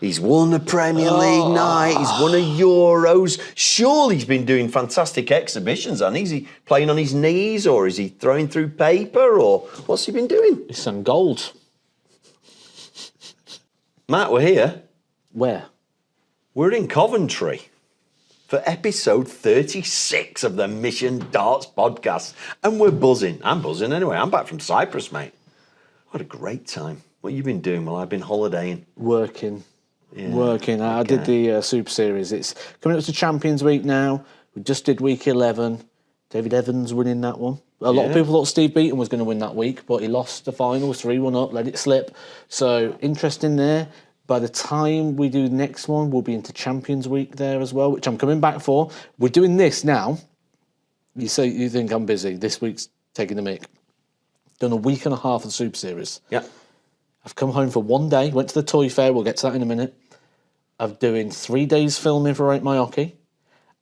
He's won a Premier League night. He's won a Euros. Surely he's been doing fantastic exhibitions. And is he playing on his knees, or is he throwing through paper, or what's he been doing? It's some gold. Matt, we're here. Where? We're in Coventry for episode 36 of the Mission Darts podcast. And we're buzzing. I'm buzzing anyway. I'm back from Cyprus, mate. What a great time. What have you been doing? Well, I've been holidaying. Working. Yeah, Working. I did the Super Series. It's coming up to Champions Week now. We just did week 11. David Evans winning that one. A lot of people thought Steve Beaton was going to win that week, but he lost the finals, 3-1 up, let it slip. So, interesting there. By the time we do the next one, we'll be into Champions Week there as well, which I'm coming back for. We're doing this now. You say you think I'm busy. This week's taking the mick. Done a week and a half of the Super Series. Yeah. I've come home for one day, went to the toy fair, we'll get to that in a minute. I'm doing 3 days filming for Rate My Oche.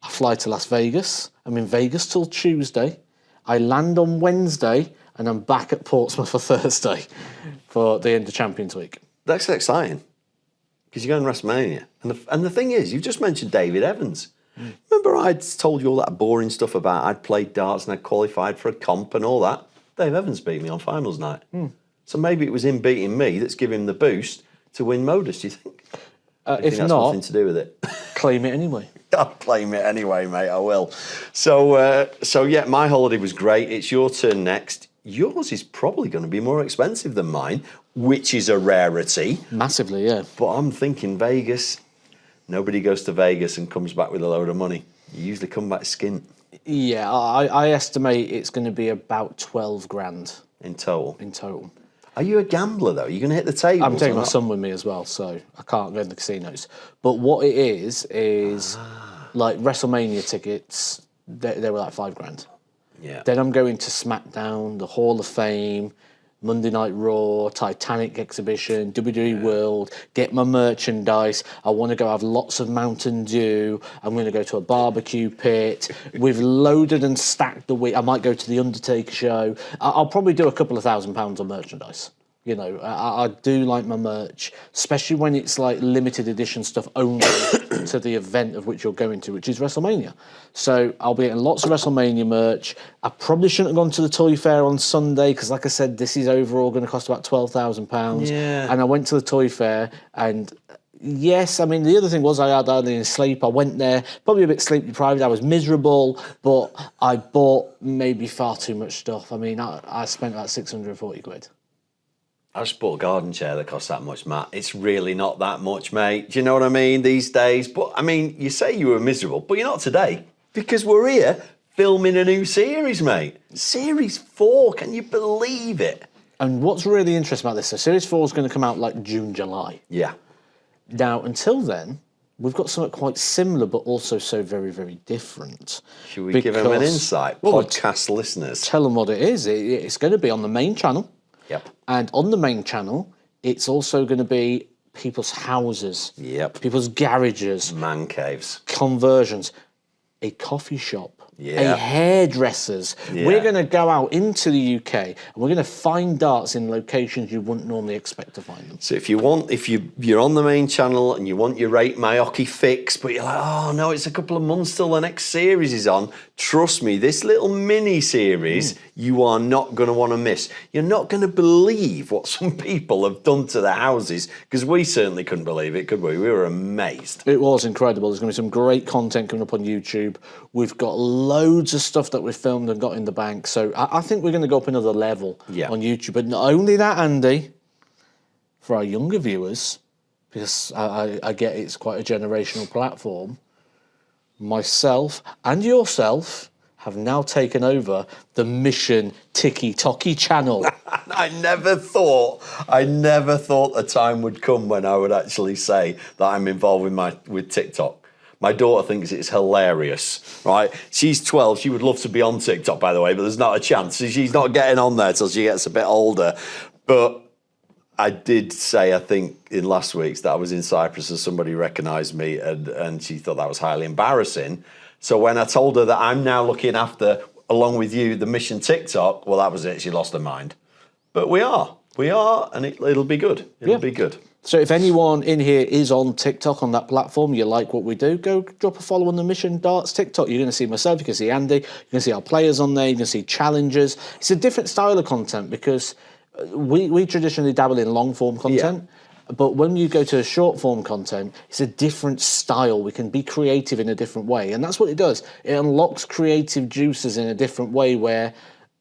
I fly to Las Vegas. I'm in Vegas till Tuesday. I land on Wednesday, and I'm back at Portsmouth for Thursday for the end of Champions Week. That's exciting, because you're going to WrestleMania. And the thing is, you've just mentioned David Evans. Remember I'd told you all that boring stuff about I'd played darts and I'd qualified for a comp and all that? Dave Evans beat me on finals night. So maybe it was him beating me that's giving him the boost to win Modus, do you think? If that's not, nothing to do with it. claim it anyway. I'll claim it anyway, mate, I will. So yeah, my holiday was great. It's your turn next. Yours is probably going to be more expensive than mine, which is a rarity. Massively, yeah. But I'm thinking Vegas. Nobody goes to Vegas and comes back with a load of money. You usually come back skint. Yeah, I estimate it's going to be about 12 grand. In total? In total. Are you a gambler, though? Are you going to hit the table? I'm taking my son with me as well, so I can't go in the casinos. But what it is like WrestleMania tickets, they were like 5 grand. Yeah. Then I'm going to SmackDown, the Hall of Fame, Monday Night Raw, Titanic exhibition, WWE World, get my merchandise. I want to go have lots of Mountain Dew. I'm going to go to a barbecue pit. We've loaded and stacked the week. I might go to the Undertaker show. I'll probably do a couple of £1,000 on merchandise. You know, I do like my merch, especially when it's like limited edition stuff only to the event of which you're going to, which is WrestleMania. So I'll be getting lots of WrestleMania merch. I probably shouldn't have gone to the toy fair on Sunday because, like I said, this is overall going to cost about £12,000. Yeah. And I went to the toy fair and... Yes, I mean, the other thing was I had hardly any sleep. I went there, probably a bit sleep deprived. I was miserable, but I bought maybe far too much stuff. I mean, I spent about 640 quid. I just bought a garden chair that costs that much, Matt. It's really not that much, mate. Do you know what I mean, these days? But, I mean, you say you were miserable, but you're not today, because we're here filming a new series, mate. Series 4, can you believe it? And what's really interesting about this, so Series 4 is going to come out like June, July. Yeah. Now, until then, we've got something quite similar, but also so very, very different. Should we give them an insight, podcast listeners? Tell them what it is. It's going to be on the main channel. Yep. And on the main channel, it's also going to be people's houses. Yep. People's garages. Man caves. Conversions. A coffee shop. Yeah. A hairdresser's. Yeah. We're going to go out into the UK and we're going to find darts in locations you wouldn't normally expect to find them. So if you're on the main channel and you want your Rate My Oche fix, but you're like, oh no, it's a couple of months till the next series is on. Trust me, this little mini series you are not going to want to miss. You're not going to believe what some people have done to their houses, because we certainly couldn't believe it, could we? We were amazed. It was incredible. There's going to be some great content coming up on YouTube. We've got loads of stuff that we've filmed and got in the bank. So I think we're going to go up another level on YouTube. But not only that, Andy, for our younger viewers, because I get it's quite a generational platform, myself and yourself have now taken over the Mission Tiki-Toki channel. I never thought a time would come when I would actually say that I'm involved with TikTok. My daughter thinks it's hilarious, right? She's 12. She would love to be on TikTok, by the way, but there's not a chance. She's not getting on there till she gets a bit older. But I did say, I think, in last week's that I was in Cyprus and somebody recognised me and she thought that was highly embarrassing. So when I told her that I'm now looking after, along with you, the Mission TikTok, well, that was it. She lost her mind. But we are, and it'll be good. It'll be good. So if anyone in here is on TikTok, on that platform, you like what we do, go drop a follow on the Mission Darts TikTok. You're going to see myself, you can see Andy, you can see our players on there, you can see challenges. It's a different style of content because we traditionally dabble in long form content. Yeah. But when you go to short form content, it's a different style. We can be creative in a different way. And that's what it does. It unlocks creative juices in a different way where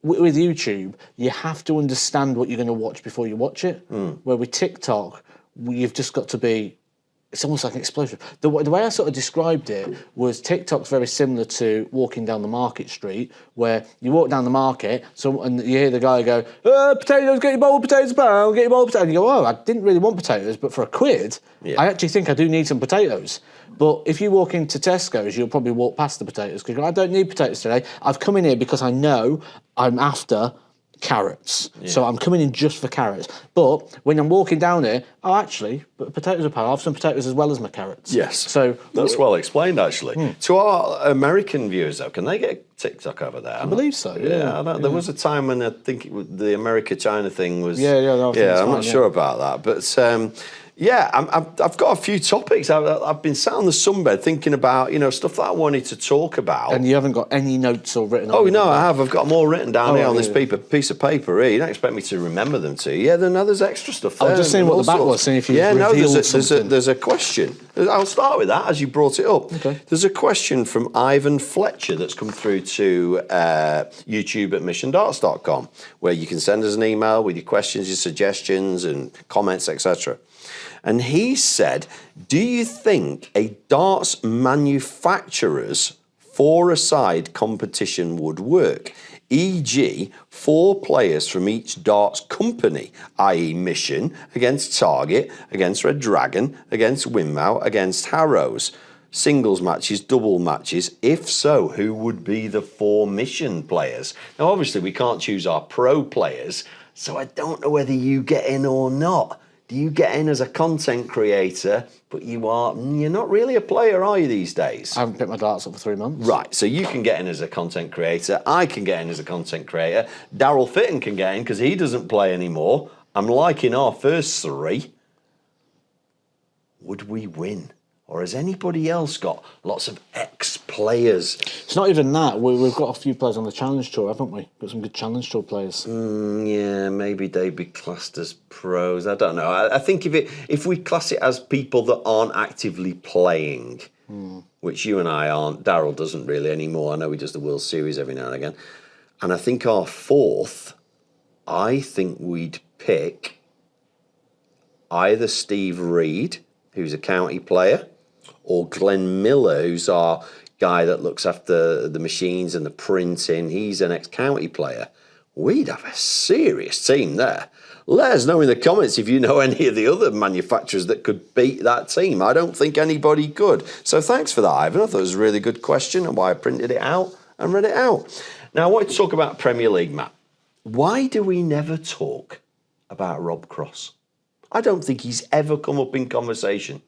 with YouTube, you have to understand what you're going to watch before you watch it. Where with TikTok, you've just got to be, it's almost like an explosion. The way I sort of described it was TikTok's very similar to walking down the market street, where you walk down the market, and you hear the guy go, potatoes, get your bowl of potatoes a pound, get your bowl of potatoes. And you go, oh, I didn't really want potatoes, but for £1, I actually think I do need some potatoes. But if you walk into Tesco's, you'll probably walk past the potatoes because I don't need potatoes today. I've come in here because I know I'm after carrots. So I'm coming in just for carrots. But when I'm walking down here, but potatoes are pound. I'll have some potatoes as well as my carrots. Yes. So that's well explained, actually. To our American viewers, though, can they get TikTok over there? I believe so, yeah. There was a time when I think the America-China thing was... I'm not sure about that. But... I've got a few topics. I've been sat on the sunbed thinking about, stuff that I wanted to talk about. And you haven't got any notes or written on? Oh, no, I have. I've got them all written down here on this piece of paper here. You don't expect me to remember them to. Yeah, there's extra stuff there. I was just seeing what the back was, seeing if you revealed something. There's a question. I'll start with that as you brought it up. Okay. There's a question from Ivan Fletcher that's come through to YouTube at missiondarts.com, where you can send us an email with your questions, your suggestions and comments, etc. And he said, do you think a darts manufacturer's four-a-side competition would work? E.g., 4 players from each darts company, i.e. Mission against Target, against Red Dragon, against Winmouth, against Harrows. Singles matches, double matches. If so, who would be the 4 Mission players? Now, obviously, we can't choose our pro players, so I don't know whether you get in or not. Do you get in as a content creator, but you're not really a player, are you, these days? I haven't picked my darts up for 3 months. Right, so you can get in as a content creator. I can get in as a content creator. Daryl Fitton can get in because he doesn't play anymore. I'm liking our first 3. Would we win? Or has anybody else got lots of ex-players? It's not even that. We've got a few players on the Challenge Tour, haven't we? Got some good Challenge Tour players. Yeah, maybe they'd be classed as pros. I don't know. I think if we class it as people that aren't actively playing, which you and I aren't, Daryl doesn't really anymore. I know he does the World Series every now and again. And I think our 4th, I think we'd pick either Steve Reed, who's a county player, or Glenn Miller, who's our guy that looks after the machines and the printing. He's an ex-county player. We'd have a serious team there. Let us know in the comments if you know any of the other manufacturers that could beat that team. I don't think anybody could. So thanks for that, Ivan. I thought it was a really good question and why I printed it out and read it out. Now, I want to talk about Premier League, Matt. Why do we never talk about Rob Cross? I don't think he's ever come up in conversation.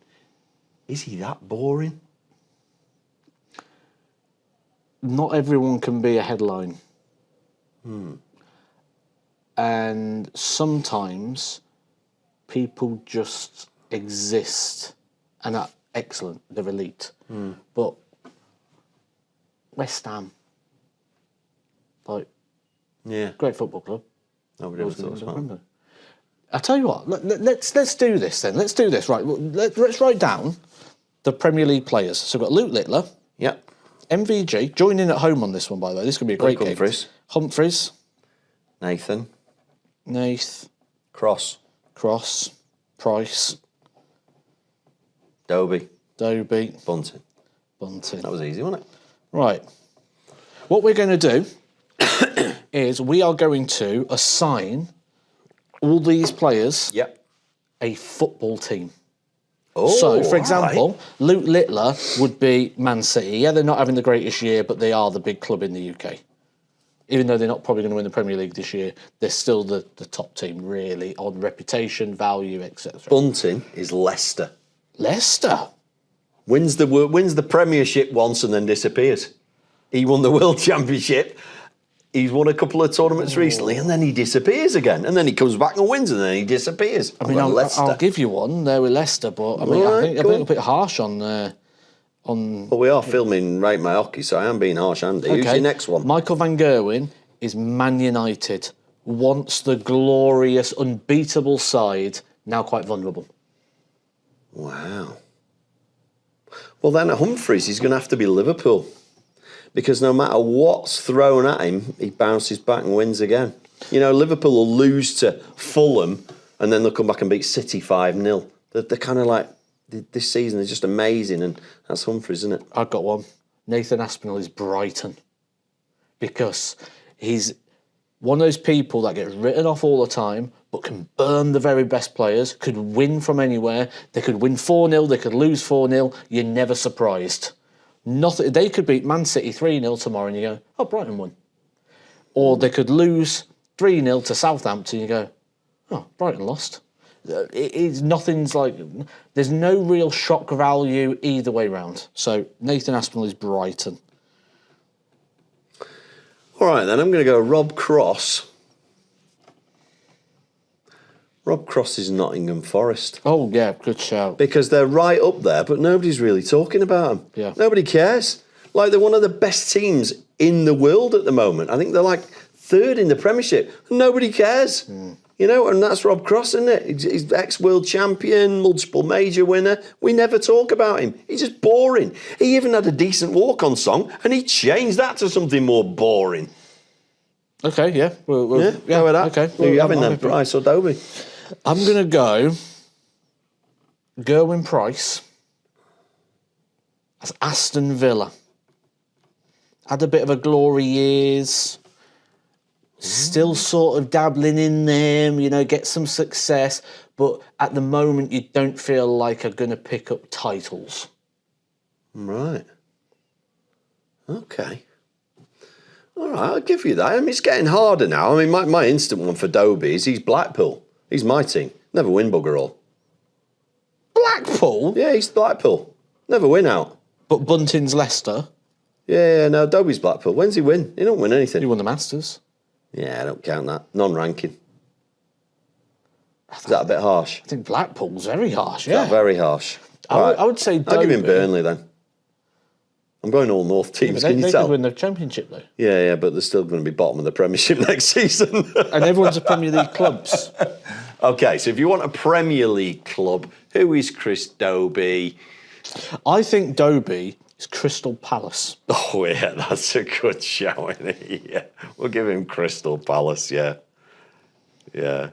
Is he that boring? Not everyone can be a headline. And sometimes people just exist and are excellent, they're elite. But West Ham, great football club. Nobody ever thought so. I tell you what, let's do this then. Let's do this, right? Let's write down the Premier League players. So we've got Luke Littler. Yeah. MVG, join in at home on this one, by the way. This is going to be a great game. Humphreys. Nathan. Nath. Cross. Price. Doby. Bunting. That was easy, wasn't it? Right. What we're going to do is we are going to assign all these players a football team. Oh, so, for example, Luke Littler would be Man City. Yeah, they're not having the greatest year, but they are the big club in the UK. Even though they're not probably going to win the Premier League this year, they're still the top team, really, on reputation, value, etc. Bunting is Leicester. Leicester? Wins the Premiership once and then disappears. He won the World Championship. He's won a couple of tournaments recently, and then he disappears again, and then he comes back and wins, and then he disappears. I mean, I'll give you one there with Leicester, but I mean, I think a bit harsh on. Well, we are filming Rate My Oche, so I am being harsh, Andy. Who's your next one? Michael van Gerwen is Man United. Once the glorious, unbeatable side, now quite vulnerable. Wow. Well, then at Humphreys, he's going to have to be Liverpool. Because no matter what's thrown at him, he bounces back and wins again. You know, Liverpool will lose to Fulham and then they'll come back and beat City 5-0. They're kind of like, this season is just amazing, and that's Humphreys, isn't it? I've got one. Nathan Aspinall is Brighton. Because he's one of those people that get written off all the time, but can burn the very best players, could win from anywhere. They could win 4-0, they could lose 4-0. You're never surprised. Nothing. They could beat Man City 3-0 tomorrow and you go, oh, Brighton won. Or they could lose 3-0 to Southampton and you go, oh, Brighton lost. Nothing's like, there's no real shock value either way round. So Nathan Aspinall is Brighton. All right, then I'm going to go Rob Cross. Rob Cross is Nottingham Forest. Oh, yeah, good shout. Because they're right up there, but nobody's really talking about them. Yeah. Nobody cares. Like, they're one of the best teams in the world at the moment. I think they're like third in the Premiership. Nobody cares. You know, and that's Rob Cross, isn't it? He's ex-world champion, multiple major winner. We never talk about him. He's just boring. He even had a decent walk-on song, and he changed that to something more boring. Okay, yeah. Go with that. Okay. Who are you having then, Price or Dobie? I'm going to go Gerwyn Price as Aston Villa. Had a bit of a glory years. Still sort of dabbling in them, you know, get some success. But at the moment, you don't feel like are going to pick up titles. Right. Okay. All right, I'll give you that. I mean, it's getting harder now. I mean, my instant one for Dobie is he's Blackpool. He's my team. Never win bugger all. Blackpool? Yeah, he's Blackpool. Never win out. But Bunting's Leicester. Yeah, no, Dobie's Blackpool. When's he win? He don't win anything. He won the Masters. Yeah, I don't count that. Non-ranking. Is that a bit harsh? I think Blackpool's very harsh, Yeah, very harsh. I would say Dobie. I'll give him Burnley then. I'm going all North teams, can you tell? They could win the Championship, though. Yeah, but they're still going to be bottom of the Premiership next season. And everyone's a Premier League clubs. Okay, so if you want a Premier League club, who is Chris Dobie? I think Dobie is Crystal Palace. Oh, yeah, that's a good shout, isn't it? Yeah, we'll give him Crystal Palace, yeah. Yeah.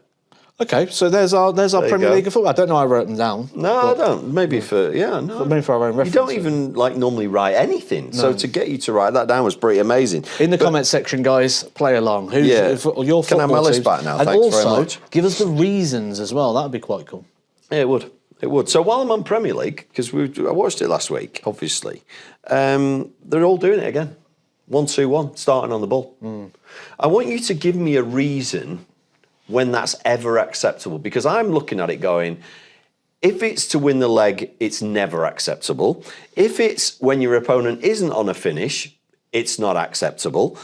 Okay, so there's our Premier League of football. I don't know how I wrote them down. No, I don't. Maybe for, maybe for our own reference. You don't even, normally write anything. No. So to get you to write that down was pretty amazing. In the comments section, guys, play along. Who's your football Can I have my list back now? And Thanks very also, much. give us the reasons as well. That would be quite cool. Yeah, it would. It would. So while I'm on Premier League, because I watched it last week, obviously, they're all doing it again. 1-2-1, starting on the ball. I want you to give me a reason when that's ever acceptable, because I'm looking at it going, if it's to win the leg, it's never acceptable. If it's when your opponent isn't on a finish, it's not acceptable.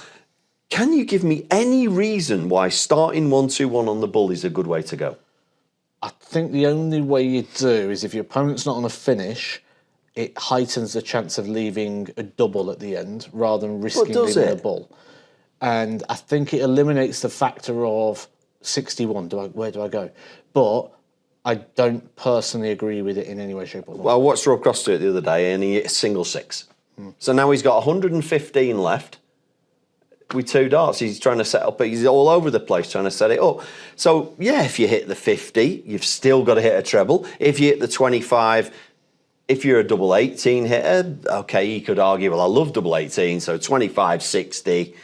Can you give me any reason why starting 1-2-1 on the ball is a good way to go? I think the only way you do is if your opponent's not on a finish, it heightens the chance of leaving a double at the end rather than risking leaving the ball. And I think it eliminates the factor of 61, where do I go? But I don't personally agree with it in any way, shape or form. Well, I watched Rob Cross do it the other day and he hit a single six. So now he's got 115 left with 2 darts. He's trying to set up, he's all over the place trying to set it up. So, yeah, if you hit the 50, you've still got to hit a treble. If you hit the 25, if you're a double 18 hitter, okay, you could argue, well, I love double 18, so 25, 60.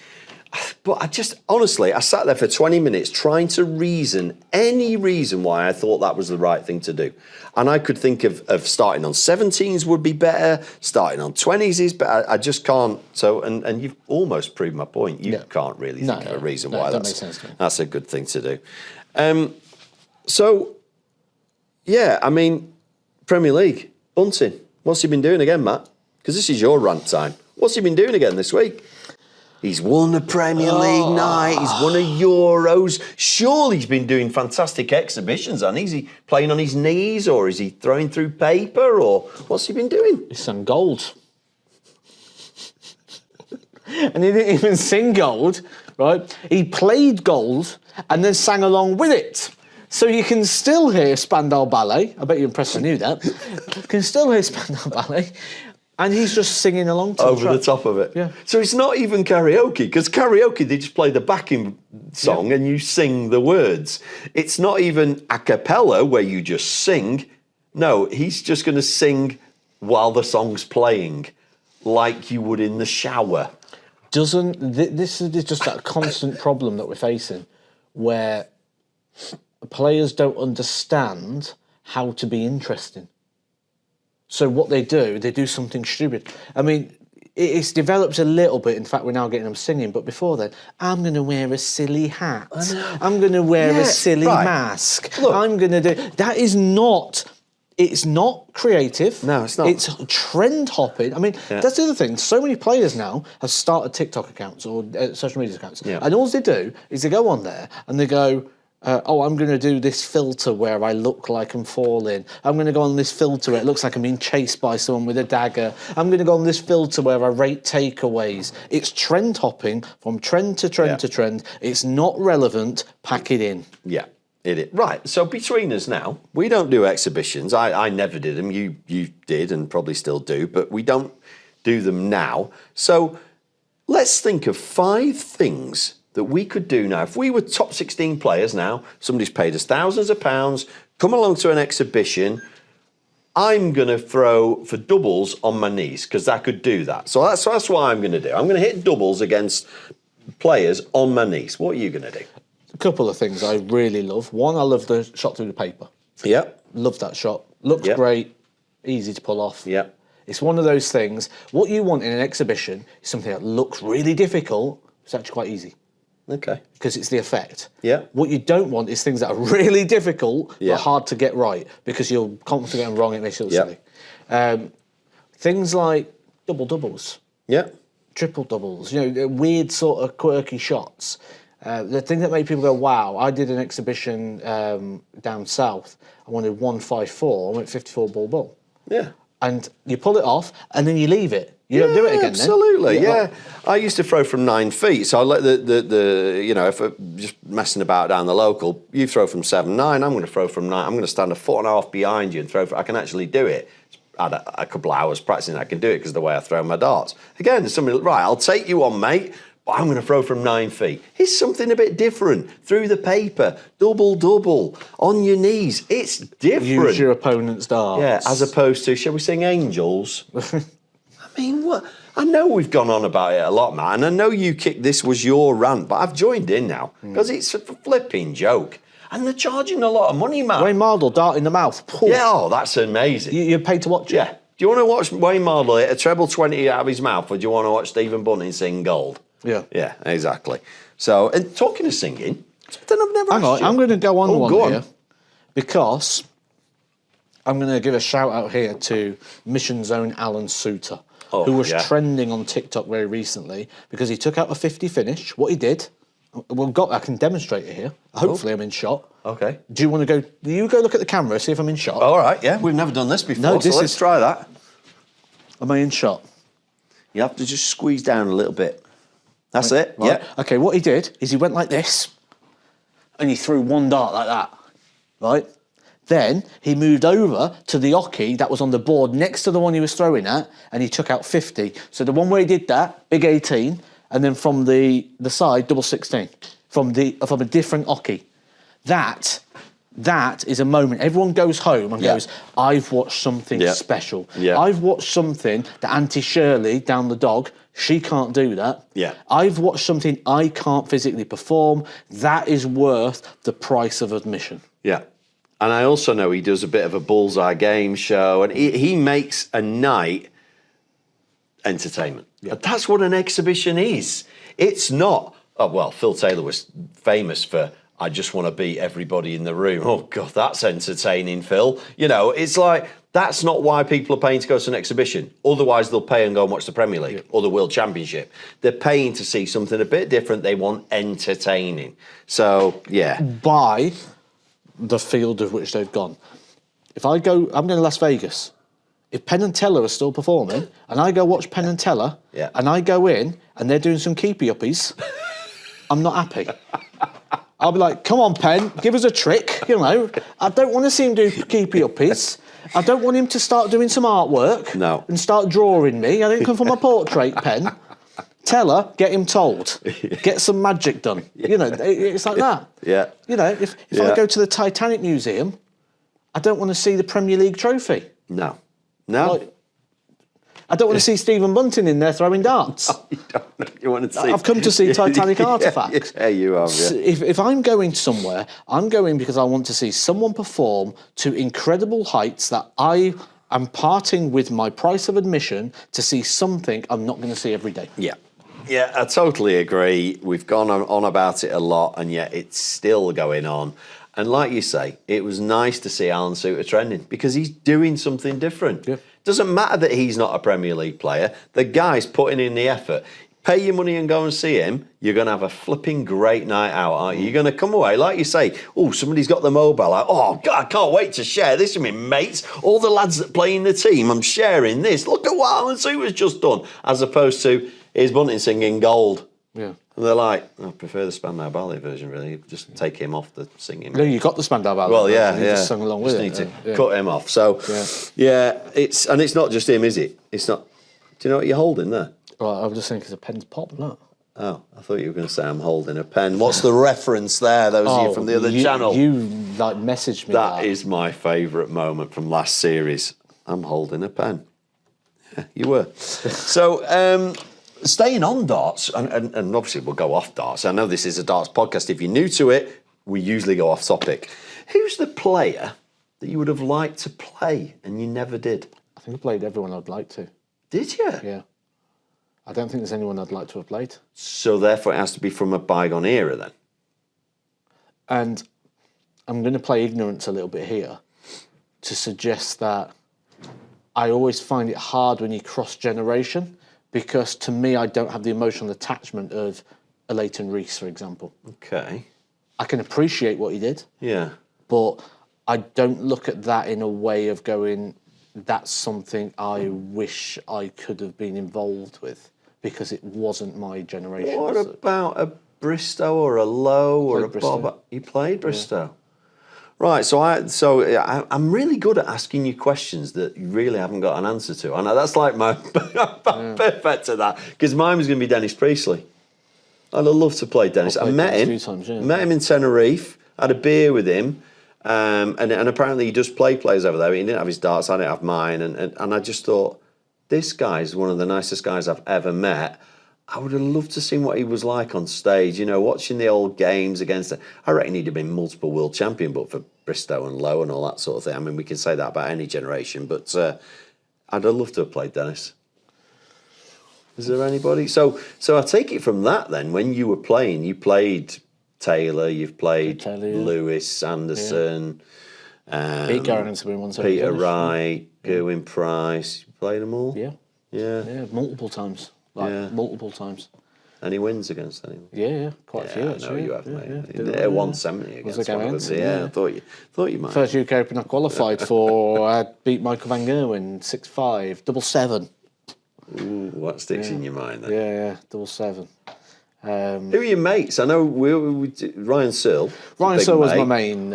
But I just, honestly, I sat there for 20 minutes trying to reason any reason why I thought that was the right thing to do. And I could think of starting on 17s would be better, starting on 20s is better. I just can't. So, and you've almost proved my point. You can't really think of a reason why that's a good thing to do. So, yeah, I mean, Premier League, Bunting, what's he been doing again, Matt? Because this is your rant time. What's he been doing again this week? He's won a Premier League night. He's won a Euros. Surely he's been doing fantastic exhibitions. And is he playing on his knees, or is he throwing through paper, or what's he been doing? He sang Gold. And he didn't even sing Gold, right? He played Gold and then sang along with it. So you can still hear Spandau Ballet. I bet you're impressed I knew that. You can still hear Spandau Ballet. And he's just singing along to over the top of it. Yeah. So it's not even karaoke, because karaoke, they just play the backing song and you sing the words. It's not even a cappella where you just sing. No, he's just going to sing while the song's playing, like you would in the shower. This is just that constant problem that we're facing, where players don't understand how to be interesting. So what they do something stupid. I mean, it's developed a little bit. In fact, we're now getting them singing. But before then, I'm going to wear a silly hat. I'm going to wear a silly mask. Look. I'm going to do... That is not... It's not creative. No, it's not. It's trend hopping. I mean, that's the other thing. So many players now have started TikTok accounts or social media accounts. Yeah. And all they do is they go on there and they go... I'm going to do this filter where I look like I'm falling. I'm going to go on this filter where it looks like I'm being chased by someone with a dagger. I'm going to go on this filter where I rate takeaways. It's trend hopping from trend to trend to trend. It's not relevant. Pack it in. Yeah, it is. Right, so between us now, we don't do exhibitions. I never did them. You did and probably still do, but we don't do them now. So let's think of 5 things that we could do now. If we were top 16 players now, somebody's paid us thousands of pounds, come along to an exhibition, I'm going to throw for doubles on my knees, because I could do that. So that's what I'm going to do. I'm going to hit doubles against players on my knees. What are you going to do? A couple of things I really love. One, I love the shot through the paper. Yeah. Love that shot. Looks great, easy to pull off. Yeah. It's one of those things. What you want in an exhibition is something that looks really difficult. It's actually quite easy. Okay. Because it's the effect. Yeah. What you don't want is things that are really difficult but hard to get right, because you're constantly going wrong. It makes you look silly. Things like doubles. Yeah. Triple doubles. You know, weird sort of quirky shots. The thing that made people go, wow, I did an exhibition down south. I wanted 154. I went 54 ball. Yeah. And you pull it off and then you leave it. You don't do it again absolutely, then. Yeah. I used to throw from 9 feet, so I let the you know, if I'm just messing about down the local, you throw from 7, 9, I'm going to throw from 9. I'm going to stand a foot and a half behind you and throw. I can actually do it. I had a couple of hours practicing. I can do it because of the way I throw my darts. Again, somebody, right, I'll take you on, mate, but I'm going to throw from 9 feet. It's something a bit different. Through the paper, double, on your knees. It's different. Use your opponent's darts. Yeah, as opposed to, shall we sing Angels? I mean, what? I know we've gone on about it a lot, man. I know you kicked this was your rant, but I've joined in now because it's a flipping joke. And they're charging a lot of money, man. Wayne Mardle, dart in the mouth. Poof. Yeah, that's amazing. You're paid to watch it? Yeah. Do you want to watch Wayne Mardle hit a treble 20 out of his mouth, or do you want to watch Stephen Bunting sing Gold? Yeah. Yeah, exactly. So, and talking of singing, something I've never Hang on, asked you. I'm going to go on one here because I'm going to give a shout out here to Mission Zone Alan Suter, who was trending on TikTok very recently because he took out a 50 finish. What he did, I can demonstrate it here. Hopefully I'm in shot. Okay. Do you want to go? Do you go look at the camera, see if I'm in shot? All right, yeah. We've never done this before, no, so let's try that. Am I in shot? You have to just squeeze down a little bit. That's it, right. yeah. Okay, what he did is he went like this and he threw one dart like that, right? Then he moved over to the oche that was on the board next to the one he was throwing at, and he took out 50. So the one where he did that, big 18, and then from the side, double 16, from a different oche. That is a moment. Everyone goes home and goes, I've watched something special. Yeah. I've watched something that Auntie Shirley down the dog, she can't do that. Yeah. I've watched something I can't physically perform. That is worth the price of admission. Yeah. And I also know he does a bit of a bullseye game show, and he makes a night entertainment. Yeah. But that's what an exhibition is. It's not, Phil Taylor was famous for, I just want to beat everybody in the room. Oh, God, that's entertaining, Phil. You know, it's like, that's not why people are paying to go to an exhibition. Otherwise, they'll pay and go and watch the Premier League or the World Championship. They're paying to see something a bit different. They want entertaining. So, yeah. By the field of which they've gone. If I'm going to Las Vegas. If Penn and Teller are still performing, and I go watch Penn and Teller, and I go in and they're doing some keepy-uppies, I'm not happy. I'll be like, come on, Penn, give us a trick, you know. I don't want to see him do keepy-uppies. I don't want him to start doing some artwork and start drawing me. I didn't come from a portrait, Penn. Teller, get him told. Get some magic done. You know, it's like that. Yeah. You know, if I go to the Titanic Museum, I don't want to see the Premier League trophy. No. Like, I don't want to see Stephen Bunting in there throwing darts. Oh, you don't. You want to see? I've come to see Titanic artefacts. Yeah, you have. Yeah. If I'm going somewhere, I'm going because I want to see someone perform to incredible heights that I am parting with my price of admission to see something I'm not going to see every day. Yeah. Yeah, I totally agree. We've gone on about it a lot, and yet it's still going on. And like you say, it was nice to see Alan Suter trending because he's doing something different. Yeah. Doesn't matter that he's not a Premier League player. The guy's putting in the effort. Pay your money and go and see him. You're going to have a flipping great night out, aren't you? You're going to come away, like you say, oh, somebody's got the mobile out. Oh, God, I can't wait to share this with my mates. All the lads that play in the team, I'm sharing this. Look at what Alan Suter's just done. As opposed to, here's Bunting singing Gold. Yeah. And they're like, I prefer the Spandau Ballet version, really. Just take him off the singing. No, you got the Spandau Ballet. Well, yeah, you just sung along with it. Just need to cut him off. So, it's not just him, is it? It's not. Do you know what you're holding there? Well, I was just thinking it's a pen's pop, no? Oh, I thought you were going to say I'm holding a pen. What's the reference there? Those of you from the other channel. You like messaged me that. That is my favourite moment from last series. I'm holding a pen. Yeah, you were. So, staying on darts, and obviously we'll go off darts. I know this is a darts podcast. If you're new to it, we usually go off topic. Who's the player that you would have liked to play and you never did? I think I played everyone I'd like to. Did you? Yeah. I don't think there's anyone I'd like to have played. So therefore it has to be from a bygone era then? And I'm going to play ignorance a little bit here to suggest that I always find it hard when you cross generation because to me I don't have the emotional attachment of a Leighton Rees, for example. Okay. I can appreciate what he did. Yeah. But I don't look at that in a way of going, that's something I wish I could have been involved with because it wasn't my generation. What about a Bristow or a Lowe or a Bob? You played Bristow? Yeah. Right, so I'm really good at asking you questions that you really haven't got an answer to. And that's like my perfect to that, because mine was going to be Dennis Priestley. I'd have loved to play Dennis. I met him, met him in Tenerife, had a beer with him, and apparently he does play players over there. He didn't have his darts, I didn't have mine, and I just thought, this guy's one of the nicest guys I've ever met. I would have loved to see what he was like on stage, you know, watching the old games against it. I reckon he'd have been multiple world champion, but for Bristow and Lowe and all that sort of thing. I mean, we can say that about any generation, but I'd have loved to have played Dennis. Is there anybody? So I take it from that then, when you were playing, you played Taylor, you've played Lewis, Anderson, Pete Garrington's been one. Peter Wright, Gerwyn Price. You played them all? Yeah. Yeah. Yeah, multiple times. Multiple times. Any wins against anyone? Yeah, quite a few. I know you have, mate. Yeah. 170 against one of them. Yeah, I thought you might. First UK Open I qualified for, I beat Michael van Gerwen 6-5, 7-7. Ooh, what sticks in your mind then? Yeah, 7-7. Who are your mates? I know Ryan Searle. Ryan Searle was my main.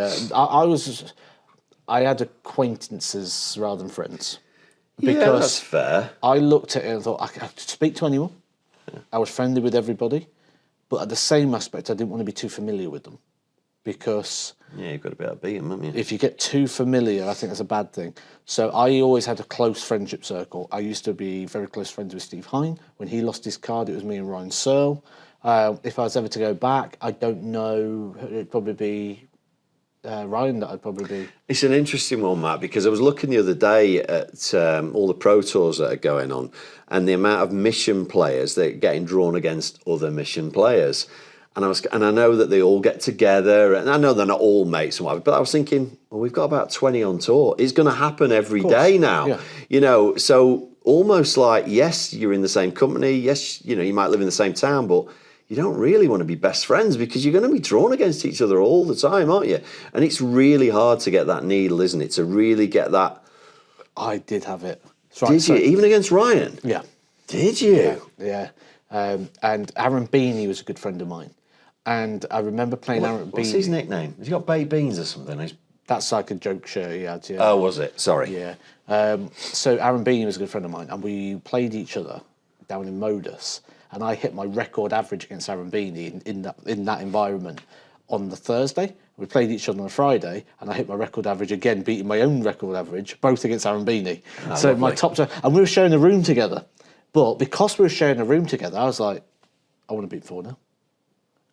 I had acquaintances rather than friends. Because that's fair. I looked at it and thought I could speak to anyone. Yeah. I was friendly with everybody, but at the same aspect, I didn't want to be too familiar with them because you've got to be able to beat them, haven't you? If you get too familiar, I think that's a bad thing. So I always had a close friendship circle. I used to be very close friends with Steve Hine. When he lost his card, it was me and Ryan Searle. If I was ever to go back, I don't know. It'd probably be Ryan that I'd probably be. It's an interesting one, Matt, because I was looking the other day at all the Pro Tours that are going on and the amount of mission players that are getting drawn against other mission players. and I know that they all get together, and I know they're not all mates and whatever, but I was thinking, well, we've got about 20 on tour. It's going to happen every day now. Yeah. You know, so almost like, yes, you're in the same company. Yes, you know, you might live in the same town, but you don't really want to be best friends because you're going to be drawn against each other all the time, aren't you? And it's really hard to get that needle, isn't it? To really get that. I did have it. Did you? Even against Ryan? Yeah. Did you? Yeah. And Aaron Beanie was a good friend of mine. And I remember playing Aaron Beanie. What's his nickname? Has he got baked beans or something? That's like a joke shirt he had, yeah. Oh, was it? Sorry. Yeah. So Aaron Beanie was a good friend of mine, and we played each other down in Modus, and I hit my record average against Aaron Beanie in that environment on the Thursday. We played each other on a Friday, and I hit my record average again, beating my own record average, both against Aaron Beanie. So lovely. my top, and we were sharing a room together. But because we were sharing a room together, I was like, I want to beat Thor now.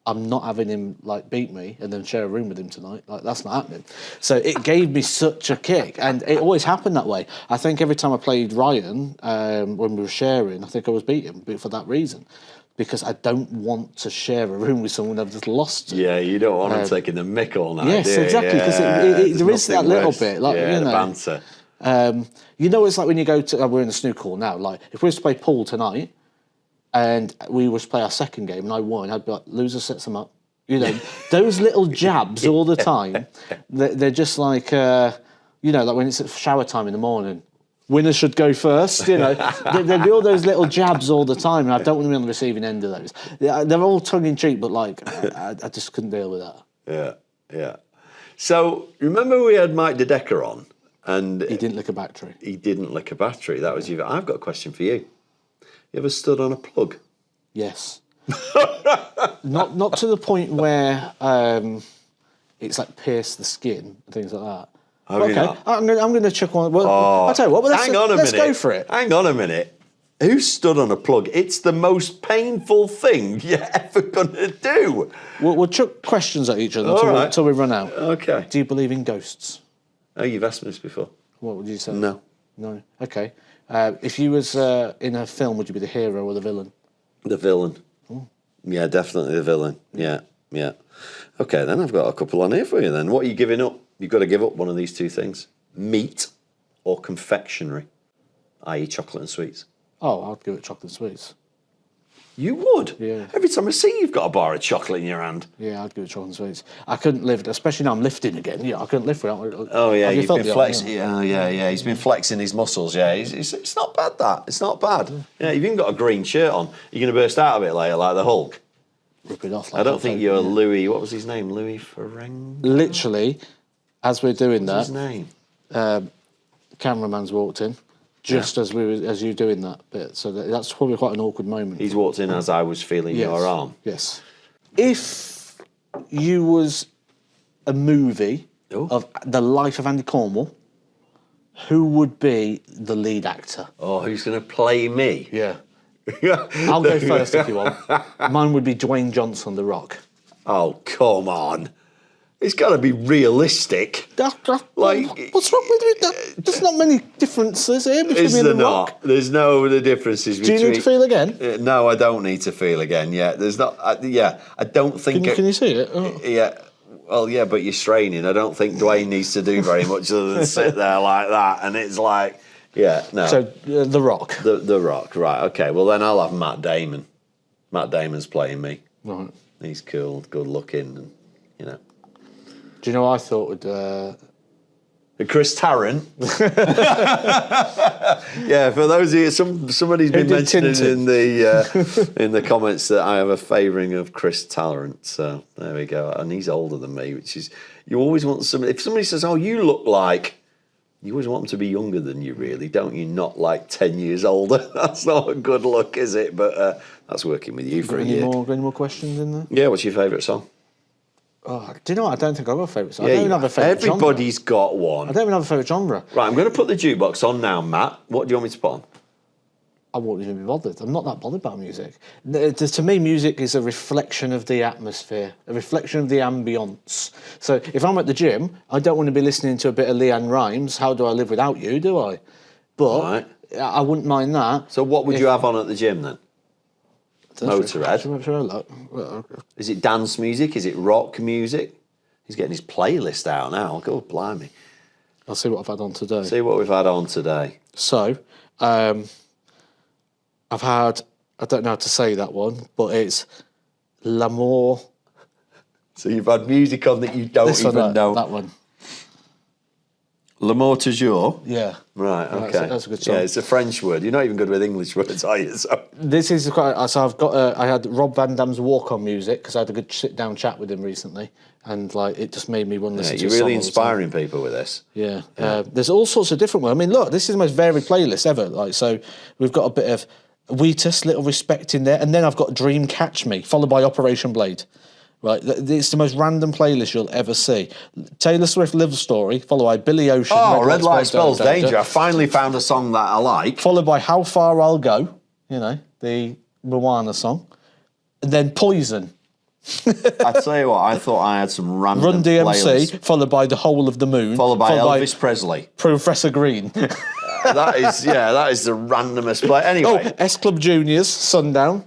I'm not having him like beat me and then share a room with him tonight. Like, that's not happening. So it gave me such a kick, and it always happened that way. I think every time I played Ryan, when we were sharing, I think I was beating him for that reason, because I don't want to share a room with someone I've just lost to. Yeah, you don't want them taking the mick all night. Yes, do you? exactly, because there is that little bit, like, you know, the banter. You know, it's like when you go to, we're in the snooker hall now, like if we were to play pool tonight and we were to play our second game and I won, I'd be like, loser sets them up. You know, those little jabs all the time, they're just like, you know, like when it's shower time in the morning, winner should go first, you know. There'd be all those little jabs all the time, and I don't want to be on the receiving end of those. They're all tongue-in-cheek, but like, I just couldn't deal with that. Yeah. So, remember we had Mike DeDecker on? And He didn't lick a battery. He didn't lick a battery. That was you. I've got a question for you. You ever stood on a plug? Yes. not to the point where it's like pierced the skin and things like that. Okay, I'm going to check on. Well, I'll tell you what. Hang on a minute. Let's go for it. Hang on a minute. Who stood on a plug? It's the most painful thing you're ever going to do. We'll chuck questions at each other until we run out. Okay. Do you believe in ghosts? Oh, you've asked me this before. What would you say? No. Okay. If you was in a film, would you be the hero or the villain? The villain. Oh. Yeah, definitely the villain. Yeah. Okay, then I've got a couple on here for you then. What are you giving up? You've got to give up one of these two things. Meat or confectionery, i.e. chocolate and sweets. Oh, I'd give it chocolate and sweets. You would? Yeah. Every time I see you, you've got a bar of chocolate in your hand. Yeah, I'd give it chocolate and sweets. I couldn't live, especially now I'm lifting again. Yeah, I couldn't lift without. Oh yeah, you've been flexing. Yeah. He's been flexing his muscles. Yeah, it's not bad. That it's not bad. Yeah, you've even got a green shirt on. You're going to burst out of it later, like the Hulk. Rip it off. Like I don't think you're Louis. What was his name? Louis Ferreng. Literally, as we're doing What's his name? Cameraman's walked in. Just as you were doing that bit, so that's probably quite an awkward moment. He's walked in as I was feeling your arm. Yes. If you was a movie of the life of Andy Cornwall, who would be the lead actor? Oh, who's going to play me? Yeah. I'll go first if you want. Mine would be Dwayne Johnson, The Rock. Oh, come on. It's got to be realistic. What's wrong with it? There's not many differences here between Is me there and The not? Rock. There's no the differences between... Do you need to feel again? No, I don't need to feel again. Yeah, there's not... I don't think... Can you see it? Oh. Yeah. Well, yeah, but you're straining. I don't think Dwayne needs to do very much other than sit there like that. And it's like... Yeah, no. So, The Rock. The Rock, right. Okay, well, then I'll have Matt Damon. Matt Damon's playing me. Right. He's cool, good looking, and, you know... Do you know what I thought would... Chris Tarrant. Yeah, for those of you, somebody's been mentioning in the comments that I have a favouring of Chris Tarrant. So there we go. And he's older than me, which is, you always want somebody, if somebody says, oh, you look like, you always want them to be younger than you, really, don't you? Not like 10 years older. That's not a good look, is it? But that's working with you for a year. Got any more questions in there? Yeah, what's your favourite song? Oh, do you know what? I don't think I've got a favourite song. Yeah, I don't even have a favourite genre. Everybody's got one. I don't even have a favourite genre. Right, I'm going to put the jukebox on now, Matt. What do you want me to put on? I won't even be bothered. I'm not that bothered about music. To me, music is a reflection of the atmosphere, a reflection of the ambience. So if I'm at the gym, I don't want to be listening to a bit of Leanne Rimes, How Do I Live Without You, do I? But I wouldn't mind that. So what would you have on at the gym then? Motorhead. Should I look? Is it dance music? Is it rock music? He's getting his playlist out now. God blimey. I'll see what I've had on today. See what we've had on today. So, I've had, I don't know how to say that one, but it's L'amour. So you've had music on that you don't even know. That one. L'amour toujours? Yeah. Right, okay. That's a good song. Yeah, it's a French word. You're not even good with English words, are you? So. This is quite. So I've got. I had Rob Van Dam's Walk On music because I had a good sit-down chat with him recently, and like it just made me want to listen to. You're really inspiring people with this. Yeah. There's all sorts of different ones. I mean, look, this is the most varied playlist ever. Like, so we've got a bit of Wheatus, Little Respect in there, and then I've got Dream Catch Me, followed by Operation Blade. Right, it's the most random playlist you'll ever see. Taylor Swift Love Story, followed by Billy Ocean. Red Light Spells Danger. I finally found a song that I like. Followed by How Far I'll Go, you know, the Moana song. And then Poison. I tell you what, I thought I had some random Run DMC, playlists. followed by The Whole of the Moon. Followed by Elvis Presley. Professor Green. That is the randomest play. Anyway. Oh, S Club Juniors, Sundown.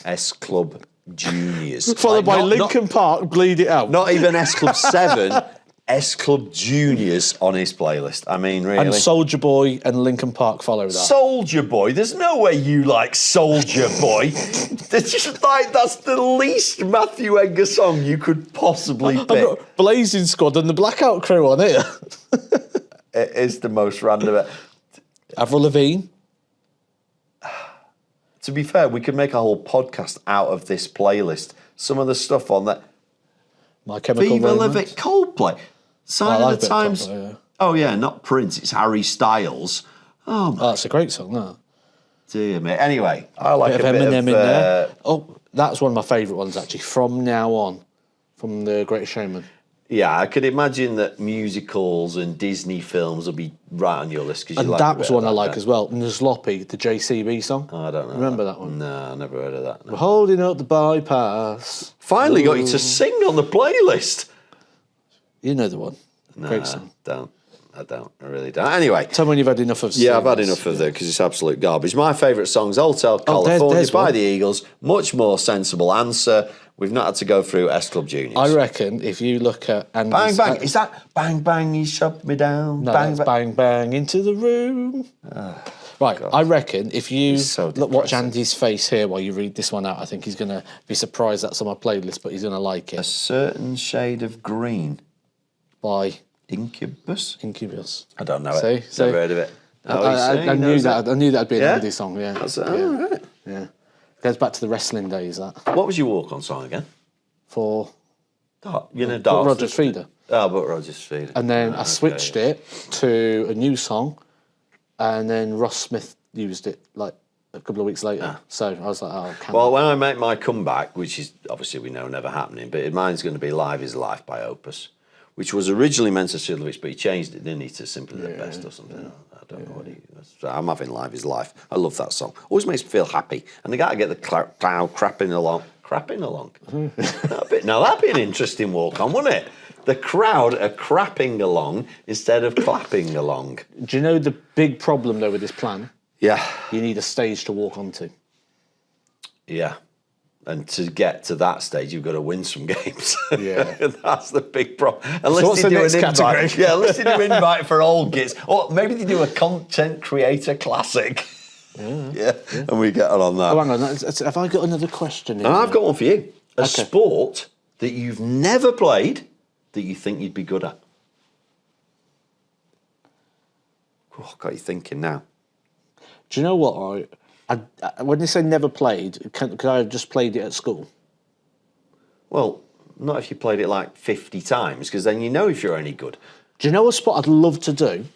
S Club Juniors. Followed by Linkin Park, Bleed It Out. Not even S Club 7, S Club Juniors on his playlist. I mean, really. And Soulja Boy and Linkin Park follow that. Soulja Boy? There's no way you like Soulja Boy. It's just like, that's the least Matthew Edgar song you could possibly pick. I've got Blazing Squad and the Blackout Crew on here. It is the most random. Avril Lavigne. To be fair, we could make a whole podcast out of this playlist. Some of the stuff on that. My Chemical Viva Romance. Live It, Coldplay. Sign of the Times. Coldplay, yeah. Oh, yeah, not Prince, it's Harry Styles. Oh, my That's a great song, that. dear me. Anyway, I like Bit a of bit Eminem of... in there. Oh, that's one of my favourite ones, actually. From Now On, from The Greatest Showman. Yeah, I could imagine that musicals and Disney films will be right on your list. And that was one I like as well. Nuzlocke, the JCB song. Oh, I don't know. Remember that one? No, I never heard of that. No. We're holding up the bypass. Finally got you to sing on the playlist. You know the one. No, Great song. I don't. I really don't. Anyway. Tell me when you've had enough of Yeah, I've had Silliness. enough of it because it's absolute garbage. My favourite song's Hotel California there's by one. the Eagles. Much more sensible answer. We've not had to go through S Club Juniors. I reckon if you look at Andy's... Bang, bang. Is that Bang, bang, you shut me down? No, bang, that's bang, bang, into the room. Right, God. I reckon if you watch Andy's face here while you read this one out, I think he's going to be surprised that's on my playlist, but he's going to like it. A Certain Shade of Green. By... Incubus? I don't know it. See? Never heard of it. I knew that. I knew that'd be an Andy song. Yeah. Right. Yeah. Goes back to the wrestling days. That. What was your walk-on song again? For. Darth. Roger's Feeder. Oh, but Roger's Feeder. And then I switched it to a new song, and then Ross Smith used it like a couple of weeks later. So I was like, oh, can Well, when I make my comeback, which is obviously we know never happening, but mine's going to be Live is Life by Opus, which was originally meant to Silliness, but he changed it, didn't he, to Simply the Best or something. I don't know what he... So I'm having Live is Life. I love that song. Always makes me feel happy. And the guy get the crowd crapping along. Now that'd be an interesting walk-on, wouldn't it? The crowd are crapping along instead of clapping along. Do you know the big problem, though, with this plan? Yeah. You need a stage to walk onto. Yeah. And to get to that stage, you've got to win some games. Yeah. That's the big problem. So what's the next category? Yeah, unless they do an invite for old gits. Or maybe they do a content creator classic. Yeah. And we get on that. Oh, hang on. Have I got another question? And I've got one for you. A sport that you've never played that you think you'd be good at. Oh, got you thinking now. Do you know what? When you say never played, could I have just played it at school? Well, not if you played it like 50 times, because then you know if you're any good. Do you know a sport I'd love to do?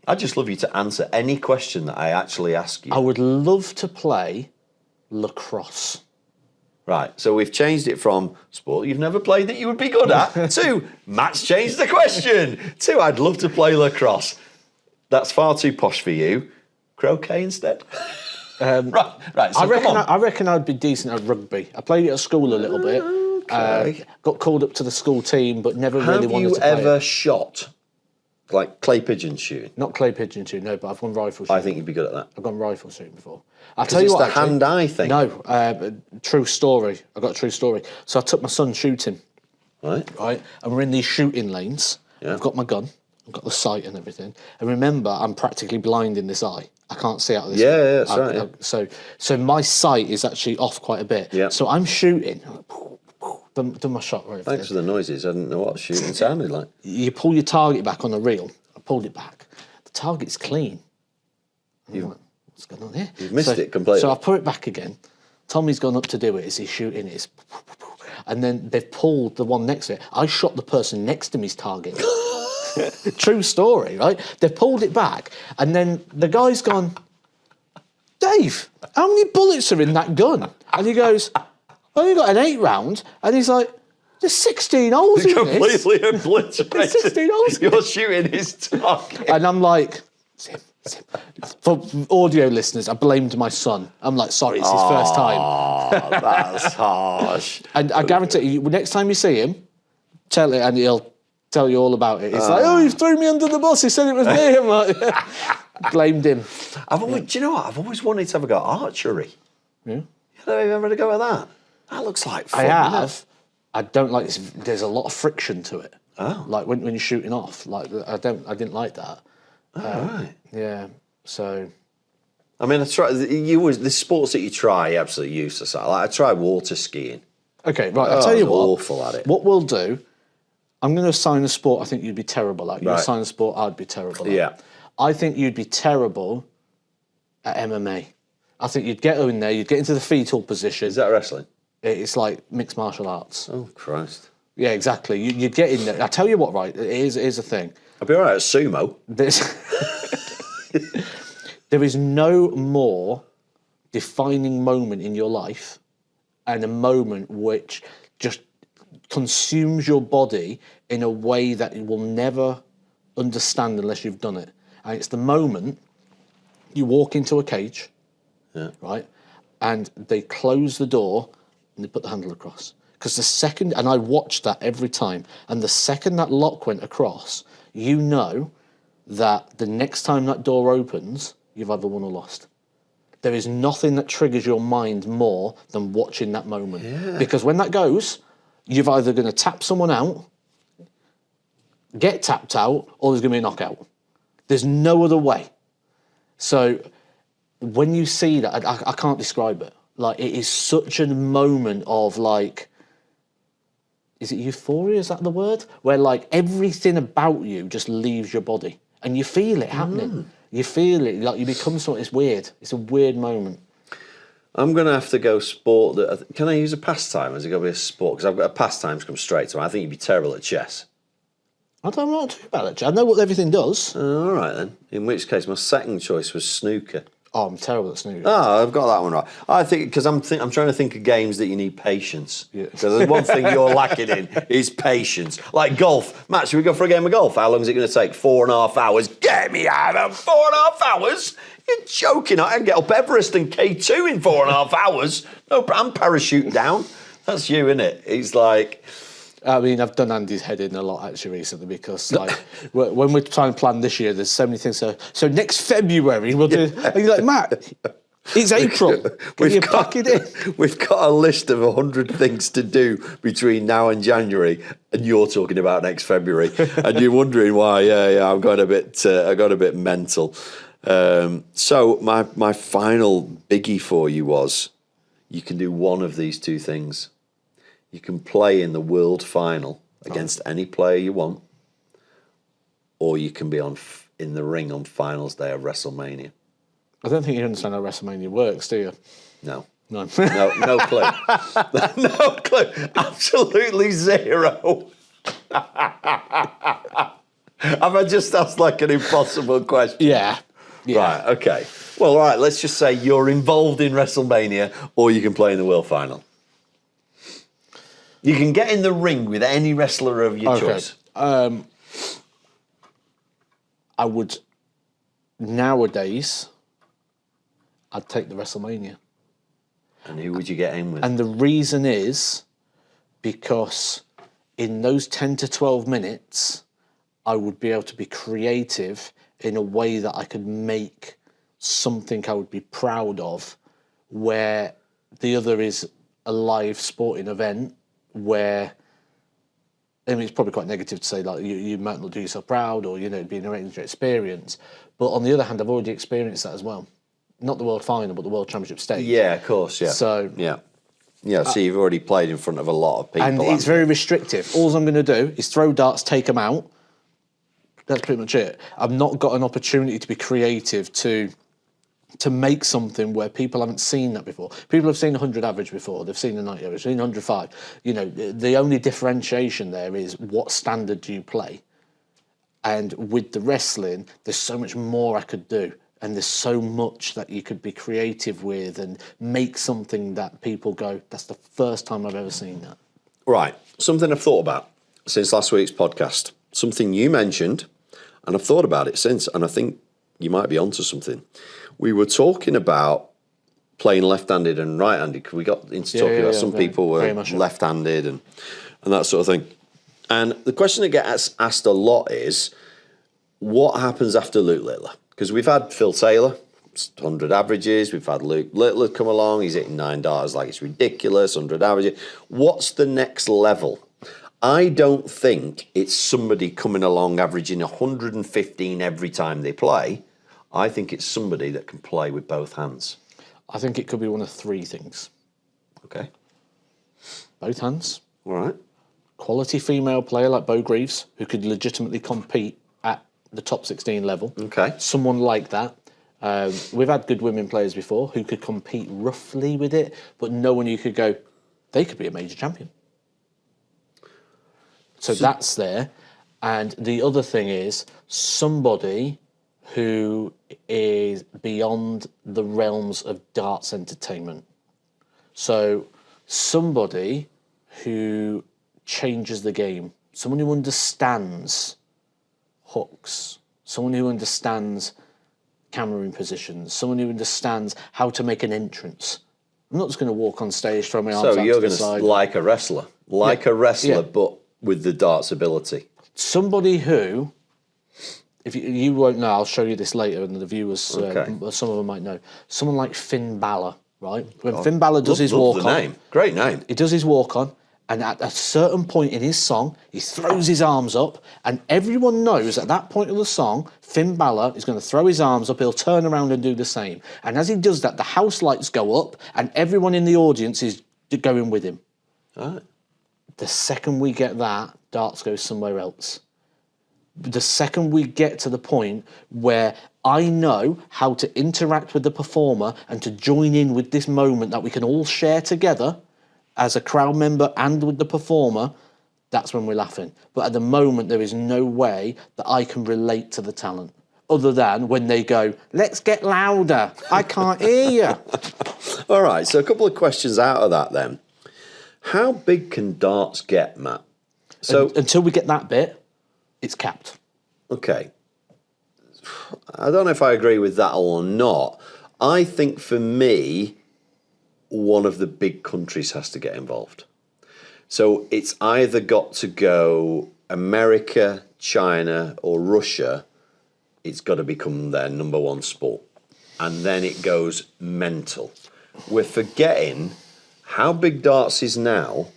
I'd just love you to answer any question that I actually ask you. I would love to play lacrosse. Right, so we've changed it from sport you've never played that you would be good at to Matt's changed the question to I'd love to play lacrosse. That's far too posh for you. Croquet instead? Right. So I reckon I'd be decent at rugby. I played it at school a little bit. Okay. Got called up to the school team, but never really wanted to play Have you ever it. shot? Like clay pigeon shooting. Not clay pigeon shooting, no, but I've gone rifle shooting. I think you'd be good at that. I've gone rifle shooting before. I'll tell you It's what. the Actually, hand-eye thing. No, true story. I got a true story. So I took my son shooting. Right. Right, and we're in these shooting lanes. Yeah. I've got my gun. I've got the sight and everything. And remember, I'm practically blind in this eye. I can't see out of this. Yeah, one. yeah, that's right. So my sight is actually off quite a bit. Yeah. So I'm shooting. Done my shot right. Thanks for the noises. I didn't know what shooting sounded like. You pull your target back on the reel. I pulled it back. The target's clean. I'm like, what's going on here? You've missed it completely. So I put it back again. Tommy's gone up to do it as he's shooting it. And then they've pulled the one next to it. I shot the person next to me's target. True story, right? They've pulled it back. And then the guy's gone, Dave, how many bullets are in that gun? And he goes, I only got an 8 round. And he's like, there's 16 holes in this. Completely obliterated. 16 holes. You're shooting his target. And I'm like, Sim. For audio listeners, I blamed my son. I'm like, sorry, it's his first time. Oh, that's harsh. And I guarantee you, next time you see him, tell it and he'll tell you all about it. It's like, oh, he threw me under the bus. He said it was me. I'm like, blamed him. Do you know what? I've always wanted to have a go at archery. Yeah. You know, have you ever had a go at that? That looks like fun. I have. I don't like this. There's a lot of friction to it. Oh. Like when you're shooting off. Like I didn't like that. Right. Yeah. So. I mean, the sports that you try, you're absolutely useless at. Like I tried water skiing. Okay, right. I'll tell you what. Awful at it. What we'll do. I'm going to assign a sport I think you'd be terrible at. You assign a sport I'd be terrible at. Yeah. I think you'd be terrible at MMA. I think you'd get in there, you'd get into the fetal position. Is that wrestling? It's like mixed martial arts. Oh, Christ. Yeah, exactly. You'd get in there. I tell you what, right, here's the thing. I'd be all right at sumo. There is no more defining moment in your life and a moment which just consumes your body in a way that you will never understand unless you've done it. And it's the moment you walk into a cage, right, and they close the door and they put the handle across. Because the second, and I watched that every time, and the second that lock went across, you know that the next time that door opens, you've either won or lost. There is nothing that triggers your mind more than watching that moment. Yeah. Because when that goes, you're either going to tap someone out, get tapped out, or there's going to be a knockout. There's no other way. So when you see that, I can't describe it. Like, it is such a moment of, like, is it euphoria? Is that the word? Where, like, everything about you just leaves your body. And you feel it happening. You feel it. Like, you become something. It's weird. It's a weird moment. I'm going to have to go sport. Can I use a pastime? Or is it going to be a sport? Because I've got a pastime to come straight to me. I think you'd be terrible at chess. I don't know too bad at chess. I know what everything does. All right, then. In which case, my second choice was snooker. Oh, I'm terrible at snooker. Oh, I've got that one right. I think because I'm trying to think of games that you need patience. Because there's one thing you're lacking in is patience. Like golf. Matt, should we go for a game of golf? How long is it going to take? 4.5 hours. Get me out of 4.5 hours. You're joking. I can get up Everest and K2 in 4.5 hours. No, I'm parachute down. That's you, innit? It's like. I mean, I've done Andy's head in a lot actually recently because, like, when we're trying to plan this year, there's so many things. So next February we'll do. And you're like, Matt, it's April. Can you pack it in? We've got a list of 100 things to do between now and January, and you're talking about next February, and you're wondering why. Yeah, I got a bit mental. So my final biggie for you was, you can do one of these two things. You can play in the world final against any player you want, or you can be in the ring on finals day of WrestleMania. I don't think you understand how WrestleMania works, do you? No. No. No clue. No clue. Absolutely zero. Have I just asked like an impossible question? Yeah. Right, okay. Well, all right, let's just say you're involved in WrestleMania, or you can play in the world final. You can get in the ring with any wrestler of your choice. I would, nowadays, I'd take the WrestleMania. And who would you get in with? And the reason is because in those 10 to 12 minutes, I would be able to be creative in a way that I could make something I would be proud of, where the other is a live sporting event where, I mean, it's probably quite negative to say like you might not do yourself proud or, it'd be an amazing experience. But on the other hand, I've already experienced that as well. Not the world final, but the world championship stage. Yeah, of course, yeah. So yeah, so you've already played in front of a lot of people. And it's very restrictive. All I'm going to do is throw darts, take them out. That's pretty much it. I've not got an opportunity to be creative to make something where people haven't seen that before. People have seen 100 average before. They've seen the 90 average, seen 105. The only differentiation there is what standard do you play. And with the wrestling, there's so much more I could do. And there's so much that you could be creative with and make something that people go, that's the first time I've ever seen that. Right. Something I've thought about since last week's podcast. Something you mentioned, and I've thought about it since, and I think you might be onto something. We were talking about playing left-handed and right-handed, because we got into talking about some people were left-handed and that sort of thing. And the question that gets asked a lot is, what happens after Luke Littler? Because we've had Phil Taylor, 100 averages. We've had Luke Littler come along. He's hitting 9 darts like it's ridiculous, 100 averages. What's the next level? I don't think it's somebody coming along averaging 115 every time they play. I think it's somebody that can play with both hands. I think it could be one of 3 things. Okay. Both hands. All right. Quality female player like Bo Greaves, who could legitimately compete at the top 16 level. Okay. Someone like that. We've had good women players before who could compete roughly with it, but no one you could go, they could be a major champion. So that's there. And the other thing is somebody who is beyond the realms of darts entertainment. So somebody who changes the game, someone who understands hooks, someone who understands camera positions, someone who understands how to make an entrance. I'm not just going to walk on stage, throw my arms out to the side. So you're going to like a wrestler, but with the darts ability. Somebody who, if you won't know, I'll show you this later, and the viewers, some of them might know. Someone like Finn Balor, right? When Finn Balor does his walk on, name. Great name. He does his walk on, and at a certain point in his song, he throws his arms up, and everyone knows at that point of the song, Finn Balor is going to throw his arms up, he'll turn around and do the same. And as he does that, the house lights go up, and everyone in the audience is going with him. All right. The second we get that, darts goes somewhere else. The second we get to the point where I know how to interact with the performer and to join in with this moment that we can all share together as a crowd member and with the performer, that's when we're laughing. But at the moment, there is no way that I can relate to the talent other than when they go, let's get louder. I can't hear you. All right, so a couple of questions out of that then. How big can darts get, Matt? So until we get that bit, it's capped. Okay. I don't know if I agree with that or not. I think for me, one of the big countries has to get involved. So it's either got to go America, China, or Russia. It's got to become their number one sport. And then it goes mental. We're forgetting how big darts is now.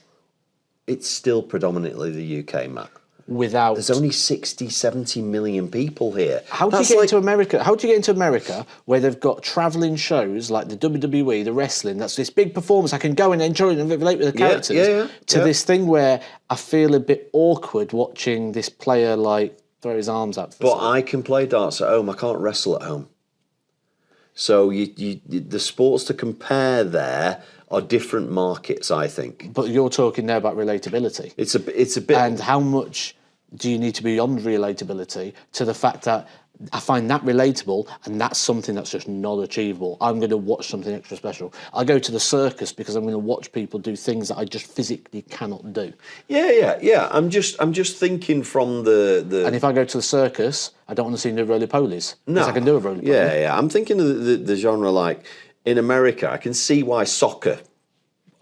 It's still predominantly the UK, Matt. There's only 60, 70 million people here. How do you get into America? How do you get into America where they've got travelling shows like the WWE, the wrestling, that's this big performance, I can go and enjoy it and relate with the characters, to this thing where I feel a bit awkward watching this player like throw his arms out. But I can play darts at home. I can't wrestle at home. So the sports to compare there are different markets, I think. But you're talking there about relatability. It's a bit. And how much do you need to be beyond relatability to the fact that I find that relatable and that's something that's just not achievable. I'm going to watch something extra special. I go to the circus because I'm going to watch people do things that I just physically cannot do. Yeah. I'm just thinking from the. And if I go to the circus, I don't want to see no roly-polies. No. Because I can do a roly-poly. Yeah. I'm thinking of the genre like in America. I can see why soccer,